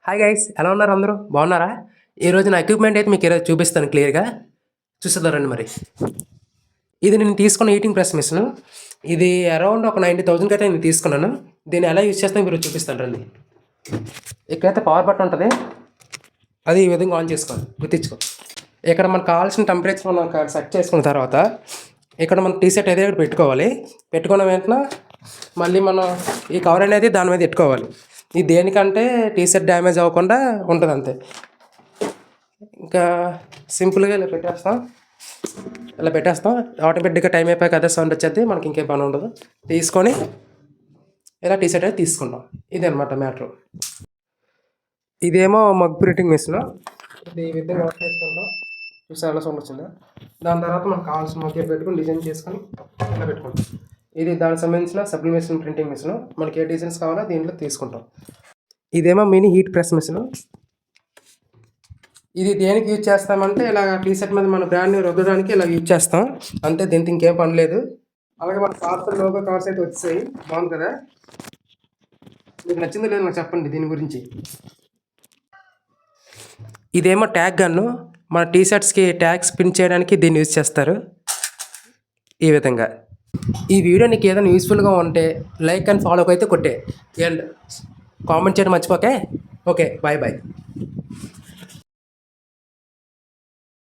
Hi guys, ఎలా ఉన్నారు? అందరూ బాగున్నారా? ఈరోజు నా ఎక్విప్మెంట్ అయితే మీకు ఈరోజు చూపిస్తాను క్లియర్గా. చూసేద్దారండి. మరి ఇది నేను తీసుకున్న హీటింగ్ ప్రెస్ మిషన్. ఇది అరౌండ్ ఒక 90,000కి అయితే నేను తీసుకున్నాను. దీన్ని ఎలా యూజ్ చేస్తాను మీరు చూపిస్తాను రండి. ఇక్కడైతే పవర్ బటన్ ఉంటుంది, అది ఈ విధంగా ఆన్ చేసుకోవాలి, గుర్తించుకో. ఇక్కడ మనకు కావాల్సిన టెంపరేచర్ మనం సెట్ చేసుకున్న తర్వాత ఇక్కడ మనం టీ షర్ట్ అయితే ఇక్కడ పెట్టుకోవాలి. పెట్టుకున్న వెంటనే మళ్ళీ మనం ఈ కవర్ అనేది దాని మీద పెట్టుకోవాలి. ఇది దేనికంటే టీ షర్ట్ డ్యామేజ్ అవ్వకుండా ఉంటుంది అంతే. ఇంకా సింపుల్గా ఇలా పెట్టేస్తాం. ఆటోమేటిక్గా టైం అయిపోయి కదా సౌండ్ వచ్చేది, మనకి ఇంకేం పని ఉండదు. తీసుకొని ఇలా టీ షర్ట్ అయితే తీసుకుంటాం. ఇది అనమాట మ్యాటర్. ఇదేమో మగ్ ప్రింటింగ్ మిషన్. ఇది ఈ విధంగా వర్క్ చేసుకుంటాం. చూసారు ఎలా సౌండ్ వచ్చిందా? దాని తర్వాత మనకు కావాల్సిన మగ్గ పెట్టుకుని డిజైన్ చేసుకొని ఇలా పెట్టుకుంటాం. ఇది దానికి సంబంధించిన సబ్లిమేషన్ ప్రింటింగ్ మిషన్. మనకి ఏ డిజైన్స్ కావాలో దీంట్లో తీసుకుంటాం. ఇదేమో మినీ హీట్ ప్రెస్ మిషన్. ఇది దేనికి యూజ్ చేస్తామంటే ఇలా టీ షర్ట్ మీద మన బ్రాండ్ని రుద్దడానికి ఇలా యూజ్ చేస్తాం అంతే. దీనికి ఇంకేం పని లేదు. అలాగే మన పాత లోగో కవర్స్ అయితే వచ్చాయి, బాగుంది కదా? మీకు నచ్చిందో లేదో నాకు చెప్పండి దీని గురించి. ఇదేమో ట్యాగ్ గన్ను. మన టీ షర్ట్స్కి ట్యాగ్స్ ప్రింట్ చేయడానికి దీన్ని యూజ్ చేస్తారు ఈ విధంగా. ఈ వీడియో నీకు ఏదైనా యూస్ఫుల్గా ఉంటే లైక్ అండ్ ఫాలోకి అయితే కొట్టే, అండ్ కామెంట్ చేయడం మర్చిపోకే. Okay, bye bye.